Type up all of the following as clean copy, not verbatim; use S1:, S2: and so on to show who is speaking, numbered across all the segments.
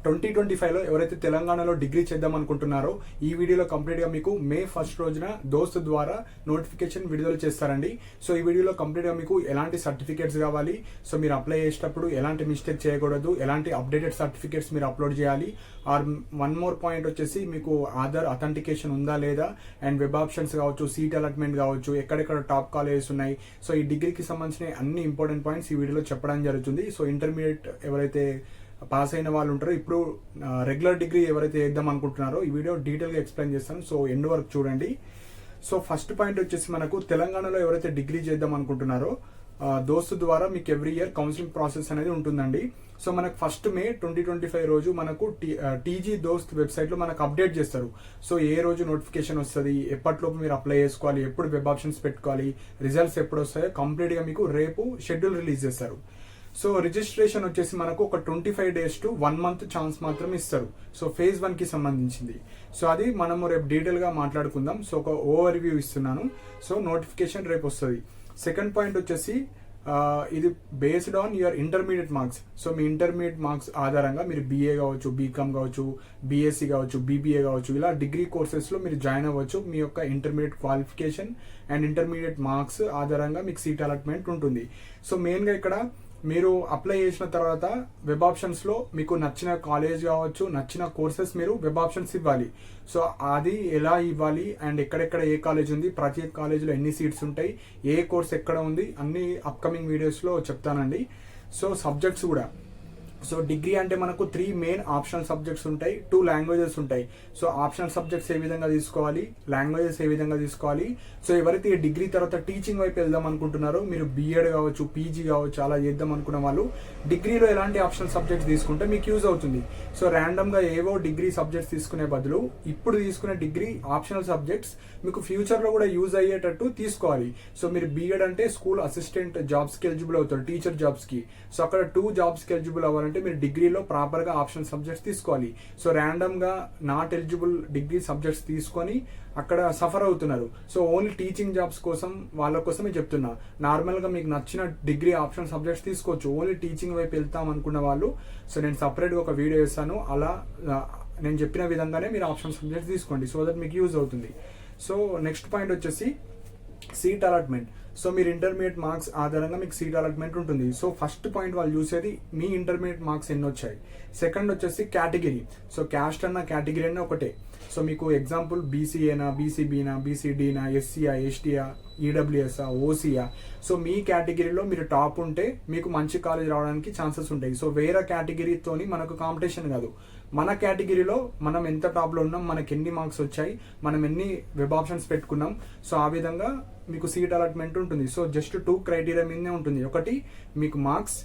S1: 2025లో ఎవరైతే తెలంగాణలో డిగ్రీ చేద్దాం అనుకుంటున్నారో ఈ వీడియోలో కంప్లీట్గా మీకు మే 1 రోజున దోస్త్ ద్వారా నోటిఫికేషన్ విడుదల చేస్తారండి. సో ఈ వీడియోలో కంప్లీట్గా మీకు ఎలాంటి సర్టిఫికేట్స్ కావాలి, సో మీరు అప్లై చేసేటప్పుడు ఎలాంటి మిస్టేక్ చేయకూడదు, ఎలాంటి అప్డేటెడ్ సర్టిఫికేట్స్ మీరు అప్లోడ్ చేయాలి, ఆర్ వన్ మోర్ పాయింట్ వచ్చేసి మీకు ఆధార్ అథెంటికేషన్ ఉందా లేదా, అండ్ వెబ్ ఆప్షన్స్ కావచ్చు, సీట్ అలాట్మెంట్ కావచ్చు, ఎక్కడెక్కడ టాప్ కాలేజెస్ ఉన్నాయి. సో ఈ డిగ్రీకి సంబంధించిన అన్ని ఇంపార్టెంట్ పాయింట్స్ ఈ వీడియోలో చెప్పడం జరుగుతుంది. సో ఇంటర్మీడియట్ ఎవరైతే పాస్ అయిన వాళ్ళు ఉంటారో, ఇప్పుడు రెగ్యులర్ డిగ్రీ ఎవరైతే చేద్దాం అనుకుంటున్నారో ఈ వీడియో డీటెయిల్గా ఎక్స్ప్లెయిన్ చేస్తాను. సో ఎండ్ వరకు చూడండి. సో ఫస్ట్ పాయింట్ వచ్చేసి మనకు తెలంగాణలో ఎవరైతే డిగ్రీ చేద్దాం అనుకుంటున్నారో దోస్త్ ద్వారా మీకు ఎవ్రీ ఇయర్ కౌన్సిలింగ్ ప్రాసెస్ అనేది ఉంటుందండి. సో మనకు ఫస్ట్ మే 2025 రోజు మనకు టీజీ దోస్త్ వెబ్సైట్లో మనకు అప్డేట్ చేస్తారు. సో ఏ రోజు నోటిఫికేషన్ వస్తుంది, ఎప్పటిలోపు మీరు అప్లై చేసుకోవాలి, ఎప్పుడు వెబ్ ఆప్షన్స్ పెట్టుకోవాలి, రిజల్ట్స్ ఎప్పుడు వస్తాయో కంప్లీట్గా మీకు రేపు షెడ్యూల్ రిలీజ్ చేస్తారు. సో రిజిస్ట్రేషన్ వచ్చేసి మనకు ఒక 25 days to 1 month ఛాన్స్ మాత్రం ఇస్తారు. సో ఫేజ్ 1 కి సంబంధించింది. సో అది మనము రేపు డీటెయిల్గా మాట్లాడుకుందాం. సో ఒక ఓవర్ వ్యూ ఇస్తున్నాను. సో నోటిఫికేషన్ రేపు వస్తుంది. సెకండ్ పాయింట్ వచ్చేసి ఇది based on your intermediate marks. So me intermediate marks ఆధారంగా మీరు బీఏ కావచ్చు, బీకామ్ కావచ్చు, బీఎస్సీ కావచ్చు, బీబీఏ కావచ్చు, ఇలా డిగ్రీ కోర్సెస్లో మీరు జాయిన్ అవ్వచ్చు. మీ యొక్క intermediate qualification and intermediate marks ఆధారంగా మీకు సీట్ అలాట్మెంట్ ఉంటుంది. సో మెయిన్గా ఇక్కడ మీరు అప్లై చేసిన తర్వాత వెబ్ ఆప్షన్స్లో మీకు నచ్చిన కాలేజ్ కావచ్చు, నచ్చిన కోర్సెస్ మీరు వెబ్ ఆప్షన్స్ ఇవ్వాలి. సో అది ఎలా ఇవ్వాలి అండ్ ఎక్కడెక్కడ ఏ కాలేజ్ ఉంది, ప్రతి కాలేజీలో ఎన్ని సీట్స్ ఉంటాయి, ఏ కోర్స్ ఎక్కడ ఉంది, అన్ని అప్కమింగ్ వీడియోస్లో చెప్తానండి. సో సబ్జెక్ట్స్ కూడా, సో డిగ్రీ అంటే మనకు 3 మెయిన్ ఆప్షనల్ సబ్జెక్ట్స్ ఉంటాయి, 2 లాంగ్వేజెస్ ఉంటాయి. సో ఆప్షనల్ సబ్జెక్ట్స్ ఏ విధంగా తీసుకోవాలి, లాంగ్వేజెస్ ఏ విధంగా తీసుకోవాలి. సో ఎవరైతే డిగ్రీ తర్వాత టీచింగ్ వైపు వెళ్దాం అనుకుంటున్నారో, మీరు బీఎడ్ కావచ్చు, పీజీ కావచ్చు, అలా చేద్దాం అనుకున్న వాళ్ళు డిగ్రీలో ఎలాంటి ఆప్షనల్ సబ్జెక్ట్స్ తీసుకుంటే మీకు యూజ్ అవుతుంది. సో ర్యాండమ్గా ఏవో డిగ్రీ సబ్జెక్ట్స్ తీసుకునే బదులు ఇప్పుడు తీసుకునే డిగ్రీ ఆప్షనల్ సబ్జెక్ట్స్ మీకు ఫ్యూచర్లో కూడా యూజ్ అయ్యేటట్టు తీసుకోవాలి. సో మీరు బీఎడ్ అంటే స్కూల్ అసిస్టెంట్ జాబ్స్కి ఎలిజిబుల్ అవుతారు, టీచర్ జాబ్స్కి. సో అక్కడ 2 జాబ్స్కి ఎలిజిబుల్ అవ్వాలంటే మీరు డిగ్రీలో ప్రాపర్గా ఆప్షనల్ సబ్జెక్ట్స్ తీసుకోవాలి. సో ర్యాండమ్గా నాట్ ఎలిజిబుల్ డిగ్రీ సబ్జెక్ట్స్ తీసుకొని అక్కడ సఫర్ అవుతున్నారు. సో ఓన్లీ టీచింగ్ జాబ్స్ కోసం వాళ్ళ కోసమే చెప్తున్నా. నార్మల్గా మీకు నచ్చిన డిగ్రీ ఆప్షనల్ సబ్జెక్ట్స్ తీసుకోవచ్చు. ఓన్లీ టీచింగ్ వైపు వెళ్తాం అనుకున్న వాళ్ళు, సో నేను సపరేట్గా ఒక వీడియో చేస్తాను, అలా నేను చెప్పిన విధంగానే మీరు ఆప్షనల్ సబ్జెక్ట్స్ తీసుకోండి. సో దట్ మీకు యూజ్ అవుతుంది. సో నెక్స్ట్ పాయింట్ వచ్చేసి సీట్ అలాట్మెంట్. సో మీరు ఇంటర్మీడియట్ మార్క్స్ ఆధారంగా మీకు సీట్ అలాట్మెంట్ ఉంటుంది. సో ఫస్ట్ పాయింట్ వాళ్ళు చూసేది మీ ఇంటర్మీడియట్ మార్క్స్ ఎన్ని వచ్చాయి. సెకండ్ వచ్చేసి కేటగిరీ. సో క్యాస్ట్ అన్న కేటగిరీ అన్న ఒకటే. సో మీకు ఎగ్జాంపుల్ బీసీఏనా, బీసీబీనా, బీసీడీనా, ఎస్సీయా, ఎస్టీయా, ఈడబ్ల్యూఎస్ఆ, ఓసీయా. సో మీ కేటగిరీలో మీరు టాప్ ఉంటే మీకు మంచి కాలేజ్ రావడానికి ఛాన్సెస్ ఉంటాయి. సో వేరే కేటగిరీతోని మనకు కాంపిటీషన్ కాదు, మన కేటగిరీలో మనం ఎంత టాప్లో ఉన్నాం, మనకి ఎన్ని మార్క్స్ వచ్చాయి, మనం ఎన్ని వెబ్ ఆప్షన్స్ పెట్టుకున్నాం, సో ఆ విధంగా మీకు సీట్ అలాట్మెంట్ ఉంటుంది. సో జస్ట్ 2 క్రైటీరియా మీదనే ఉంటుంది. ఒకటి మీకు మార్క్స్,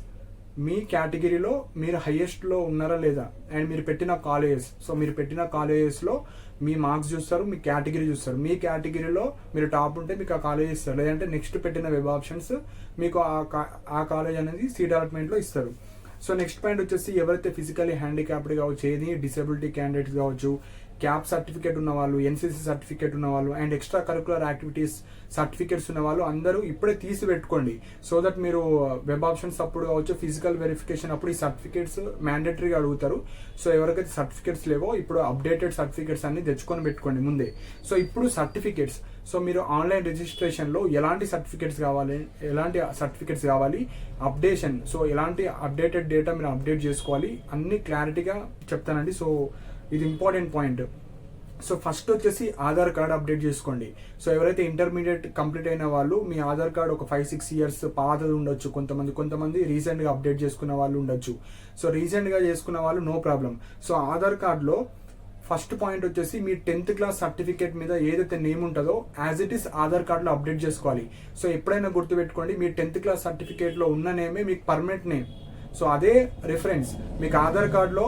S1: మీ కేటగిరీలో మీరు హైయెస్ట్లో ఉన్నారా లేదా, అండ్ మీరు పెట్టిన కాలేజెస్. సో మీరు పెట్టిన కాలేజెస్లో మీ మార్క్స్ చూస్తారు, మీ కేటగిరీ చూస్తారు. మీ కేటగిరీలో మీరు టాప్ ఉంటే మీకు ఆ కాలేజ్ ఇస్తారు, లేదంటే నెక్స్ట్ పెట్టిన వెబ్ ఆప్షన్స్ మీకు ఆ కాలేజ్ అనేది సీట్ అలాట్మెంట్లో ఇస్తారు. సో నెక్స్ట్ పాయింట్ వచ్చేసి ఎవరైతే ఫిజికలీ హ్యాండిక్యాప్డ్ కావచ్చు, ఏది డిసేబిలిటీ క్యాండిడేట్స్ కావచ్చు, క్యాప్ సర్టిఫికేట్ ఉన్న వాళ్ళు, ఎన్సీసీ సర్టిఫికేట్ ఉన్న వాళ్ళు, and extra curricular activities certificates ఉన్న వాళ్ళు అందరూ ఇప్పుడే తీసి పెట్టుకోండి. సో దట్ మీరు వెబ్ ఆప్షన్స్ అప్పుడు కావచ్చు, ఫిజికల్ వెరిఫికేషన్ అప్పుడు ఈ సర్టిఫికేట్స్ మ్యాండేటరీగా అడుగుతారు. సో ఎవరికైతే సర్టిఫికేట్స్ లేవో ఇప్పుడు అప్డేటెడ్ సర్టిఫికేట్స్ అన్ని తెచ్చుకొని పెట్టుకోండి ముందే. సో ఇప్పుడు సర్టిఫికేట్స్, సో మీరు ఆన్లైన్ రిజిస్ట్రేషన్లో ఎలాంటి సర్టిఫికేట్స్ కావాలి, అప్డేషన్, సో ఎలాంటి అప్డేటెడ్ డేటా మీరు అప్డేట్ చేసుకోవాలి, అన్ని క్లారిటీగా చెప్తానండి. సో ఇది ఇంపార్టెంట్ పాయింట్. సో ఫస్ట్ వచ్చేసి ఆధార్ కార్డ్ అప్డేట్ చేసుకోండి. సో ఎవరైతే ఇంటర్మీడియట్ కంప్లీట్ అయిన వాళ్ళు, మీ ఆధార్ కార్డ్ ఒక 5-6 years పాతది ఉండొచ్చు, కొంతమంది రీసెంట్గా అప్డేట్ చేసుకున్న వాళ్ళు ఉండొచ్చు. సో రీసెంట్గా చేసుకున్న వాళ్ళు నో ప్రాబ్లం. సో ఆధార్ కార్డ్లో ఫస్ట్ పాయింట్ వచ్చేసి మీ 10th క్లాస్ సర్టిఫికేట్ మీద ఏదైతే నేమ్ ఉంటుందో యాజ్ ఇట్ ఈస్ ఆధార్ కార్డులో అప్డేట్ చేసుకోవాలి. సో ఎప్పుడైనా గుర్తుపెట్టుకోండి, మీ 10th క్లాస్ సర్టిఫికేట్లో ఉన్న నేమే మీకు పర్మనెంట్ నేమ్. సో అదే రిఫరెన్స్ మీకు ఆధార్ కార్డులో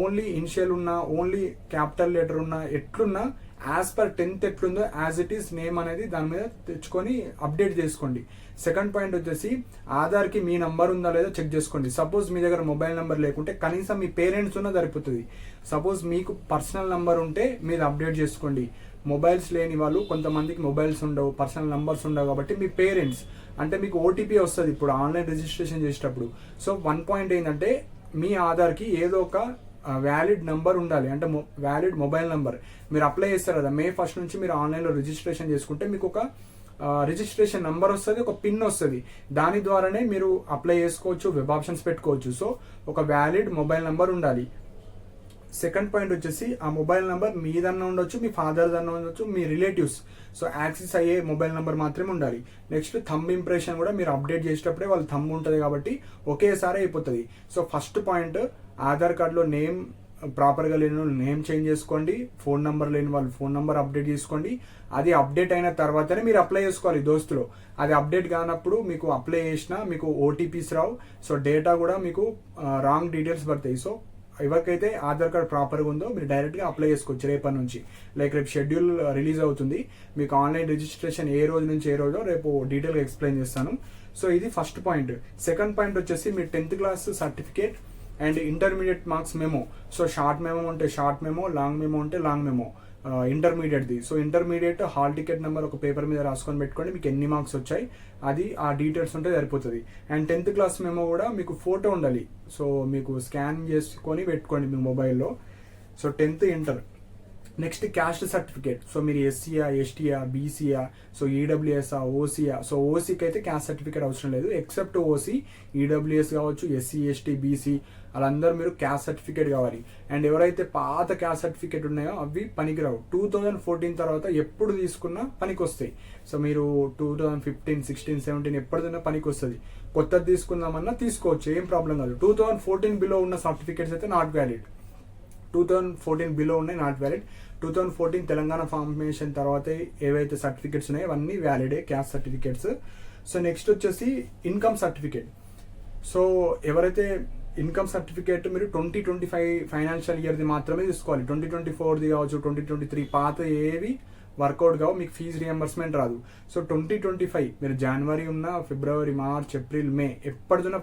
S1: ఓన్లీ ఇనిషియల్ ఉన్నా, ఓన్లీ క్యాపిటల్ లెటర్ ఉన్నా, ఎట్లున్నా యాజ్ పర్ 10th ఎట్లుందో యాజ్ ఇట్ ఈస్ నేమ్ అనేది దాని మీద తెచ్చుకొని అప్డేట్ చేసుకోండి. సెకండ్ పాయింట్ వచ్చేసి ఆధార్కి మీ నంబర్ ఉందా లేదో చెక్ చేసుకోండి. సపోజ్ మీ దగ్గర మొబైల్ నెంబర్ లేకుంటే కనీసం మీ పేరెంట్స్ ఉన్నా సరిపోతుంది. సపోజ్ మీకు పర్సనల్ నంబర్ ఉంటే మీరు అప్డేట్ చేసుకోండి. మొబైల్స్ లేని వాళ్ళు, కొంతమందికి మొబైల్స్ ఉండవు, పర్సనల్ నంబర్స్ ఉండవు, కాబట్టి మీ పేరెంట్స్ అంటే మీకు ఓటీపీ వస్తుంది ఇప్పుడు ఆన్లైన్ రిజిస్ట్రేషన్ చేసేటప్పుడు. సో 1 పాయింట్ ఏంటంటే మీ ఆధార్కి ఏదో ఒక వ్యాలిడ్ నెంబర్ ఉండాలి, అంటే వ్యాలిడ్ మొబైల్ నెంబర్. మీరు అప్లై చేస్తారు కదా, May 1 నుంచి మీరు ఆన్లైన్లో రిజిస్ట్రేషన్ చేసుకుంటే మీకు ఒక రిజిస్ట్రేషన్ నెంబర్ వస్తుంది, ఒక పిన్ వస్తుంది. దాని ద్వారానే మీరు అప్లై చేసుకోవచ్చు, వెబ్ ఆప్షన్స్ పెట్టుకోవచ్చు. సో ఒక వ్యాలిడ్ మొబైల్ నెంబర్ ఉండాలి. సెకండ్ పాయింట్ వచ్చేసి ఆ మొబైల్ నెంబర్ మీదన్నా ఉండొచ్చు, మీ ఫాదర్ దన్నా ఉండొచ్చు, మీ రిలేటివ్స్, సో యాక్సెస్ అయ్యే మొబైల్ నెంబర్ మాత్రమే ఉండాలి. నెక్స్ట్ థంబ్ ఇంప్రెషన్ కూడా మీరు అప్డేట్ చేసేటప్పుడే వాళ్ళ థంబ్ ఉంటుంది కాబట్టి ఒకేసారి అయిపోతుంది. సో ఫస్ట్ పాయింట్, ఆధార్ కార్డులో నేమ్ ప్రాపర్గా లేని వాళ్ళు నేమ్ చేంజ్ చేసుకోండి, ఫోన్ నెంబర్ లేని వాళ్ళు ఫోన్ నెంబర్ అప్డేట్ చేసుకోండి. అది అప్డేట్ అయిన తర్వాతనే మీరు అప్లై చేసుకోవాలి దోస్తులో. అది అప్డేట్ కానప్పుడు మీకు అప్లై చేసినా మీకు ఓటీపీస్ రావు, సో డేటా కూడా మీకు రాంగ్ డీటెయిల్స్ పడతాయి. సో ఎవరికైతే ఆధార్ కార్డ్ ప్రాపర్గా ఉందో మీరు డైరెక్ట్గా అప్లై చేసుకోవచ్చు రేపటి నుంచి. లైక్ రేపు షెడ్యూల్ రిలీజ్ అవుతుంది, మీకు ఆన్లైన్ రిజిస్ట్రేషన్ ఏ రోజు నుంచి ఏ రోజో రేపు డీటెయిల్గా ఎక్స్ప్లెయిన్ చేస్తాను. సో ఇది ఫస్ట్ పాయింట్. సెకండ్ పాయింట్ వచ్చేసి మీ 10th class certificate and intermediate marks memo. So short memo ఉంటే షార్ట్ మెమో, లాంగ్ మెమో ఉంటే లాంగ్ మెమో. ఇంటర్మీడియట్ది, so intermediate hall ticket number ఒక పేపర్ మీద రాసుకొని పెట్టుకోండి, మీకు ఎన్ని మార్క్స్ వచ్చాయి అది ఆ డీటెయిల్స్ ఉంటే సరిపోతుంది. అండ్ 10th క్లాస్ మెమో కూడా మీకు ఫోటో ఉండాలి, సో మీకు స్కాన్ చేసుకొని పెట్టుకోండి మీ మొబైల్లో. So 10th inter. Next caste certificate, so మీరు ఎస్సీయా, ఎస్టీయా, బీసీయా, సో ఈడబ్ల్యూఎస్ఆ, ఓసీయా. సో ఓసీకి అయితే క్యాస్ట్ సర్టిఫికేట్ అవసరం లేదు, ఎక్సెప్ట్ ఓసీ, ఈడబ్ల్యూఎస్ కావచ్చు, ఎస్సీ, ఎస్టీ, బీసీ వాళ్ళందరూ మీరు క్యాస్ట్ సర్టిఫికేట్ కావాలి. అండ్ ఎవరైతే పాత క్యాస్ట్ సర్టిఫికేట్ ఉన్నాయో అవి పనికిరావు. 2014 తర్వాత ఎప్పుడు తీసుకున్నా పనికి వస్తాయి. సో మీరు 2015, 16, 17 ఎప్పుడున్నా పనికి వస్తుంది. కొత్తది తీసుకుందామన్నా తీసుకోవచ్చు, ఏం ప్రాబ్లం కాదు. 2014 బిలో ఉన్న సర్టిఫికేట్స్ అయితే నాట్ వ్యాలిడ్. 2014 బిలో ఉన్నాయి, నాట్ వ్యాలిడ్. 2014 తెలంగాణ ఫార్మేషన్ తర్వాత ఏవైతే సర్టిఫికేట్స్ ఉన్నాయో అవన్నీ వ్యాలిడే, క్యాస్ట్ సర్టిఫికేట్స్. సో నెక్స్ట్ వచ్చేసి ఇన్కమ్ సర్టిఫికేట్. సో ఎవరైతే ఇన్కమ్ సర్టిఫికేట్ మీరు 2025 ఫైనాన్షియల్ ఇయర్ది మాత్రమే తీసుకోవాలి. 2024ది కావచ్చు, 2023 పాత ఏవి వర్కౌట్ కావు, మీకు ఫీజు రియంబర్స్మెంట్ రాదు. సో 2025 మీరు జనవరి ఉన్న, ఫిబ్రవరి, మార్చ్, ఏప్రిల్, మే ఎప్పటిదైనా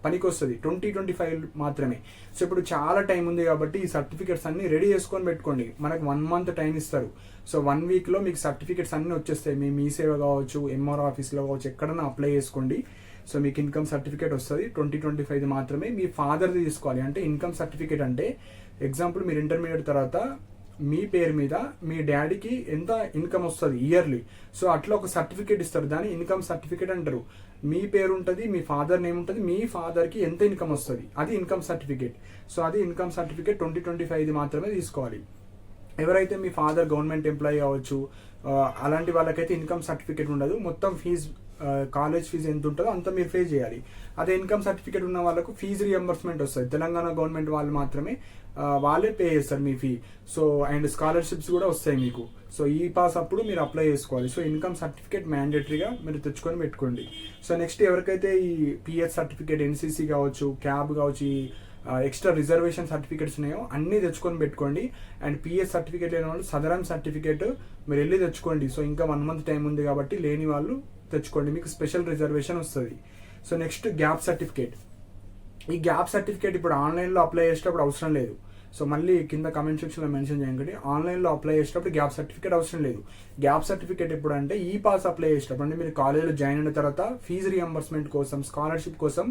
S1: పనికి వస్తుంది. 2025 మాత్రమే. సో ఇప్పుడు చాలా టైం ఉంది కాబట్టి ఈ సర్టిఫికేట్స్ అన్ని రెడీ చేసుకొని పెట్టుకోండి. మనకు 1 month టైం ఇస్తారు. సో 1 weekలో మీకు సర్టిఫికేట్స్ అన్ని వచ్చేస్తాయి. మీ సేవ కావచ్చు, ఎంఆర్ ఆఫీస్లో కావచ్చు, ఎక్కడన్నా అప్లై చేసుకోండి. సో మీకు ఇన్కమ్ సర్టిఫికేట్ వస్తుంది. 2025 మాత్రమే. మీ ఫాదర్ది తీసుకోవాలి. అంటే ఇన్కమ్ సర్టిఫికేట్ అంటే ఎగ్జాంపుల్ మీరు ఇంటర్మీడియట్ తర్వాత మీ పేరు మీద మీ డాడీకి ఎంత ఇన్కమ్ వస్తుంది ఇయర్లీ, సో అట్లా ఒక సర్టిఫికేట్ ఇస్తారు, దాన్ని ఇన్కమ్ సర్టిఫికేట్ అంటారు. మీ పేరు ఉంటుంది, మీ ఫాదర్ నేమ్ ఉంటుంది, మీ ఫాదర్కి ఎంత ఇన్కమ్ వస్తుంది అది ఇన్కమ్ సర్టిఫికేట్. సో అది ఇన్కమ్ సర్టిఫికేట్ 2025 మాత్రమే తీసుకోవాలి. ఎవరైతే మీ ఫాదర్ గవర్నమెంట్ ఎంప్లాయీ కావచ్చు అలాంటి వాళ్ళకైతే ఇన్కమ్ సర్టిఫికేట్ ఉండదు. మొత్తం ఫీజు, కాలేజ్ ఫీజు ఎంత ఉంటుందో అంత మీరు పే చేయాలి. అదే ఇన్కమ్ సర్టిఫికేట్ ఉన్న వాళ్ళకు ఫీజు రియంబర్స్మెంట్ వస్తుంది. తెలంగాణ గవర్నమెంట్ వాళ్ళు మాత్రమే వాళ్ళే పే చేస్తారు మీ ఫీ. సో అండ్ స్కాలర్షిప్స్ కూడా వస్తాయి మీకు. సో ఈ పాస్ అప్పుడు మీరు అప్లై చేసుకోవాలి. సో ఇన్కమ్ సర్టిఫికేట్ మ్యాండేటరీగా మీరు తెచ్చుకొని పెట్టుకోండి. సో నెక్స్ట్ ఎవరికైతే ఈ పిఎస్ సర్టిఫికేట్, ఎన్సీసీ కావచ్చు, క్యాబ్ కావచ్చు, ఈ ఎక్స్ట్రా రిజర్వేషన్ సర్టిఫికేట్స్ ఉన్నాయో అన్నీ తెచ్చుకొని పెట్టుకోండి. అండ్ పిఎస్ సర్టిఫికేట్ లేని వాళ్ళు సదరన్ సర్టిఫికేట్ మీరు వెళ్ళి తెచ్చుకోండి. సో ఇంకా 1 month టైం ఉంది కాబట్టి లేని వాళ్ళు తెచ్చుకోండి, మీకు స్పెషల్ రిజర్వేషన్ వస్తుంది. So next gap certificate. ఈ గ్యాప్ సర్టిఫికేట్ ఇప్పుడు ఆన్లైన్లో అప్లై చేసేటప్పుడు అవసరం లేదు. సో మళ్ళీ కింద కమెంట్ సెక్షన్లో మెన్షన్ చేయండి. ఆన్లైన్లో అప్లై చేసేటప్పుడు గ్యాప్ సర్టిఫికేట్ అవసరం లేదు. గ్యాప్ సర్టిఫికేట్ ఎప్పుడు అంటే ఈ పాస్ అప్లై చేసేటప్పుడు, అంటే మీరు కాలేజీలో జాయిన్ అయిన తర్వాత ఫీజు రియంబర్స్మెంట్ కోసం, స్కాలర్షిప్ కోసం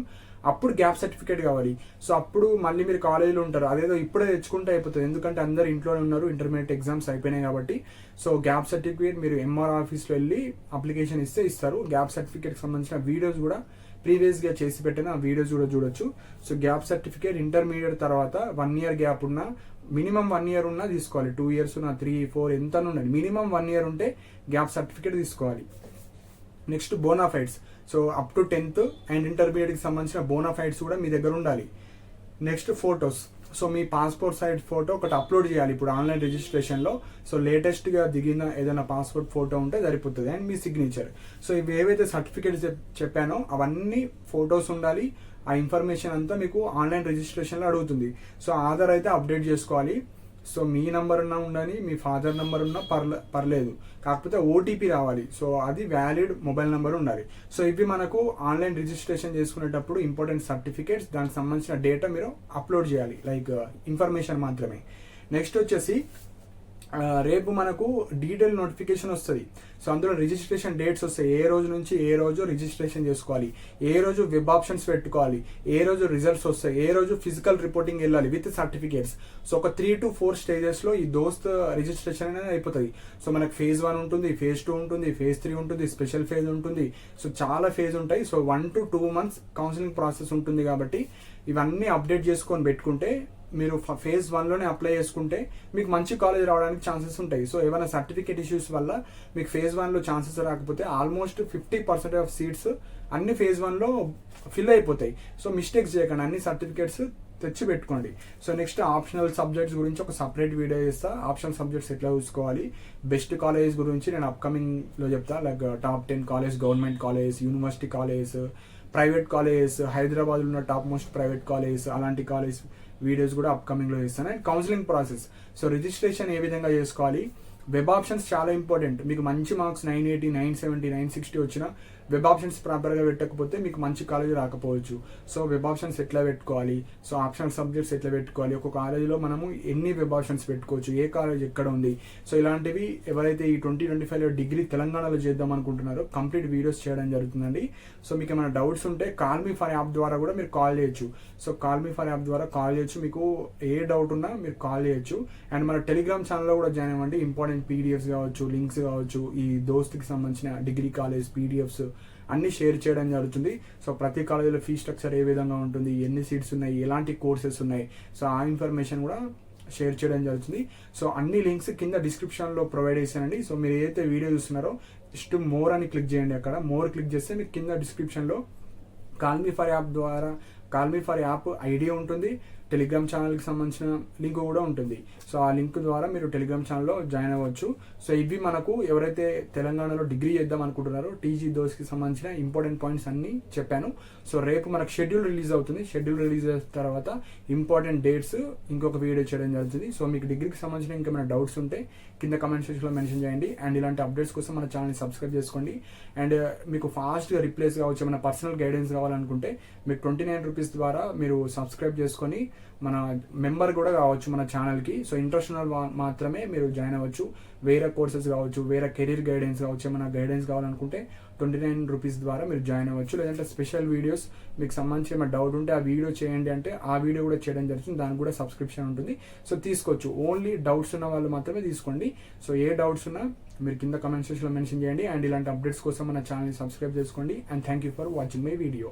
S1: అప్పుడు గ్యాప్ సర్టిఫికేట్ కావాలి. సో అప్పుడు మళ్ళీ మీరు కాలేజీలో ఉంటారు, అదేదో ఇప్పుడే తెచ్చుకుంటే అయిపోతుంది. ఎందుకంటే అందరు ఇంట్లోనే ఉన్నారు, ఇంటర్మీడియట్ ఎగ్జామ్స్ అయిపోయినాయి కాబట్టి. సో గ్యాప్ సర్టిఫికేట్ మీరు ఎంఆర్ ఆఫీస్లో వెళ్ళి అప్లికేషన్ ఇస్తే ఇస్తారు. గ్యాప్ సర్టిఫికేట్కి సంబంధించిన వీడియోస్ కూడా ప్రీవియస్గా చేసి పెట్టిన ఆ వీడియోస్ కూడా చూడొచ్చు. సో గ్యాప్ సర్టిఫికేట్ ఇంటర్మీడియట్ తర్వాత 1 year గ్యాప్ ఉన్నా, మినిమం 1 year ఉన్నా తీసుకోవాలి. 2 years ఉన్నా, 3, 4 ఎంత ఉన్నది, మినిమం 1 year ఉంటే గ్యాప్ సర్టిఫికేట్ తీసుకోవాలి. Next bonafides. So up to 10th and ఇంటర్మీడియట్కి సంబంధించిన బోనాఫైడ్స్ కూడా మీ దగ్గర ఉండాలి. Next photos. సో మీ పాస్పోర్ట్ సైజ్ ఫోటో ఒకటి అప్లోడ్ చేయాలి ఇప్పుడు ఆన్లైన్ రిజిస్ట్రేషన్లో. సో లేటెస్ట్గా దిగిన ఏదైనా పాస్పోర్ట్ ఫోటో ఉంటే సరిపోతుంది. And me signature. సో ఇవి ఏవైతే సర్టిఫికేట్స్ చెప్పానో అవన్నీ ఫొటోస్ ఉండాలి. ఆ ఇన్ఫర్మేషన్ అంతా మీకు ఆన్లైన్ రిజిస్ట్రేషన్లో అడుగుతుంది. సో ఆధార్ అయితే అప్డేట్ చేసుకోవాలి. సో మీ నెంబర్ ఉన్నా ఉండని, మీ ఫాదర్ నెంబర్ ఉన్నా పర్లేదు, కాకపోతే ఓటీపీ రావాలి. సో అది వ్యాలిడ్ మొబైల్ నెంబర్ ఉండాలి. సో ఇవి మనకు ఆన్లైన్ రిజిస్ట్రేషన్ చేసుకునేటప్పుడు ఇంపార్టెంట్ సర్టిఫికేట్స్, దానికి సంబంధించిన డేటా మీరు అప్లోడ్ చేయాలి, లైక్ ఇన్ఫర్మేషన్ మాత్రమే. నెక్స్ట్ వచ్చేసి రేపు మనకు డీటెయిల్ నోటిఫికేషన్ వస్తుంది. సో అందులో రిజిస్ట్రేషన్ డేట్స్ వస్తాయి, ఏ రోజు నుంచి ఏ రోజు రిజిస్ట్రేషన్ చేసుకోవాలి, ఏ రోజు వెబ్ ఆప్షన్స్ పెట్టుకోవాలి, ఏ రోజు రిజల్ట్స్ వస్తాయి, ఏ రోజు ఫిజికల్ రిపోర్టింగ్ వెళ్ళాలి విత్ సర్టిఫికేట్స్. సో ఒక 3 to 4 స్టేజెస్లో ఈ దోస్త్ రిజిస్ట్రేషన్ అనేది అయిపోతుంది. సో మనకు phase 1 ఉంటుంది, phase 2 ఉంటుంది, phase 3 ఉంటుంది, స్పెషల్ ఫేజ్ ఉంటుంది. సో చాలా ఫేజ్ ఉంటాయి. So 1 to 2 months counselling process ఉంటుంది. కాబట్టి ఇవన్నీ అప్డేట్ చేసుకొని పెట్టుకుంటే మీరు phase 1లోనే అప్లై చేసుకుంటే మీకు మంచి కాలేజ్ రావడానికి ఛాన్సెస్ ఉంటాయి. సో ఏమైనా సర్టిఫికేట్ ఇష్యూస్ వల్ల మీకు phase 1లో ఛాన్సెస్ రాకపోతే ఆల్మోస్ట్ 50% ఆఫ్ సీట్స్ అన్ని phase 1లో ఫిల్ అయిపోతాయి. సో మిస్టేక్స్ చేయకండి, అన్ని సర్టిఫికేట్స్ తెచ్చి పెట్టుకోండి. సో నెక్స్ట్ ఆప్షనల్ సబ్జెక్ట్స్ గురించి ఒక సపరేట్ వీడియో చేస్తా. ఆప్షనల్ సబ్జెక్ట్స్ ఎట్లా చూసుకోవాలి, బెస్ట్ కాలేజ్ గురించి నేను అప్కమింగ్లో చెప్తా. Like top 10 college, government college, university college, private college, హైదరాబాద్లో ఉన్న టాప్ మోస్ట్ ప్రైవేట్ కాలేజ్, అలాంటి కాలేజ్ వీడియోస్ కూడా అప్కమింగ్లో చేస్తాను. And counselling process, so registration ఏ విధంగా చేసుకోవాలి, వెబ్ ఆప్షన్స్ చాలా ఇంపార్టెంట్. మీకు మంచి మార్క్స్ 980, 970, 960 వచ్చినా వెబ్ ఆప్షన్స్ ప్రాపర్గా పెట్టకపోతే మీకు మంచి కాలేజ్ రాకపోవచ్చు. సో వెబ్ ఆప్షన్స్ ఎట్లా పెట్టుకోవాలి, సో ఆప్షనల్ సబ్జెక్ట్స్ ఎట్లా పెట్టుకోవాలి, ఒక కాలేజీలో మనము ఎన్ని వెబ్ ఆప్షన్స్ పెట్టుకోవచ్చు, ఏ కాలేజ్ ఎక్కడ ఉంది, సో ఇలాంటివి ఎవరైతే ఈ 2025లో డిగ్రీ తెలంగాణలో చేద్దాం అనుకుంటున్నారో కంప్లీట్ వీడియోస్ చేయడం జరుగుతుందండి. సో మీకు ఏమైనా డౌట్స్ ఉంటే కాల్ మీ ఫర్ యాప్ ద్వారా కూడా మీరు కాల్ చేయొచ్చు. So call me for app ద్వారా కాల్ చేయొచ్చు, మీకు ఏ డౌట్ ఉన్నా మీరు కాల్ చేయొచ్చు. అండ్ మన టెలిగ్రామ్ ఛానల్లో కూడా జాయిన్ అవ్వండి. ఇంపార్టెంట్ పీడిఎఫ్స్ కావచ్చు, లింక్స్ కావచ్చు, ఈ దోస్త్కి సంబంధించిన డిగ్రీ కాలేజ్ పీడిఎఫ్స్ అన్ని షేర్ చేయడం జరుగుతుంది. సో ప్రతి కాలేజీలో ఫీ స్ట్రక్చర్ ఏ విధంగా ఉంటుంది, ఎన్ని సీట్స్ ఉన్నాయి, ఎలాంటి కోర్సెస్ ఉన్నాయి, సో ఆ ఇన్ఫర్మేషన్ కూడా షేర్ చేయడం జరుగుతుంది. సో అన్ని లింక్స్ కింద డిస్క్రిప్షన్లో ప్రొవైడ్ చేశానండి. సో మీరు ఏదైతే వీడియో చూస్తున్నారో జస్ట్ మోర్ అని క్లిక్ చేయండి. అక్కడ మోర్ క్లిక్ చేస్తే మీకు కింద డిస్క్రిప్షన్లో కాల్ మీ ఫర్ యాప్ ద్వారా call me for app ID ఉంటుంది, టెలిగ్రామ్ ఛానల్కి సంబంధించిన లింక్ కూడా ఉంటుంది. సో ఆ లింక్ ద్వారా మీరు టెలిగ్రామ్ ఛానల్లో జాయిన్ అవ్వచ్చు. సో ఇవి మనకు ఎవరైతే తెలంగాణలో డిగ్రీ చేద్దాం అనుకుంటున్నారో టీజీ దోస్కి సంబంధించిన ఇంపార్టెంట్ పాయింట్స్ అన్ని చెప్పాను. సో రేపు మనకు షెడ్యూల్ రిలీజ్ అవుతుంది. షెడ్యూల్ రిలీజ్ అయిన తర్వాత ఇంపార్టెంట్ డేట్స్ ఇంకొక వీడియో చేయడం జరుగుతుంది. సో మీకు డిగ్రీకి సంబంధించిన ఇంకేమైనా డౌట్స్ ఉంటే కింద కమెంట్ సెక్షన్లో మెన్షన్ చేయండి. అండ్ ఇలాంటి అప్డేట్స్ కోసం మన ఛానల్ని సబ్స్క్రైబ్ చేసుకోండి. అండ్ మీకు ఫాస్ట్గా రిప్లేస్ కావచ్చు, ఏమైనా పర్సనల్ గైడెన్స్ కావాలనుకుంటే మీకు 29 రూపీస్ ద్వారా మీరు సబ్స్క్రైబ్ చేసుకొని మన మెంబర్ కూడా కావచ్చు మన ఛానల్కి. సో ఇంట్రెస్ట్ ఉన్న మాత్రమే మీరు జాయిన్ అవ్వచ్చు. వేరే కోర్సెస్ కావచ్చు, వేరే కెరీర్ గైడెన్స్ కావచ్చు, ఏమైనా గైడెన్స్ కావాలనుకుంటే 29 రూపీస్ ద్వారా మీరు జాయిన్ అవ్వచ్చు. లేదంటే స్పెషల్ వీడియోస్ మీకు సంబంధించి ఏమైనా డౌట్ ఉంటే ఆ వీడియో చేయండి అంటే ఆ వీడియో కూడా చేయడం జరుగుతుంది. దానికి కూడా సబ్స్క్రిప్షన్ ఉంటుంది. సో తీసుకోవచ్చు. ఓన్లీ డౌట్స్ ఉన్న వాళ్ళు మాత్రమే తీసుకోండి. సో ఏ డౌట్స్ ఉన్నా మీరు కింద కమెంట్ సెక్షన్లో మెన్షన్ చేయండి. అండ్ ఇలాంటి అప్డేట్స్ కోసం మన ఛానల్ని సబ్స్క్రైబ్ చేసుకోండి. And thank you for watching my video.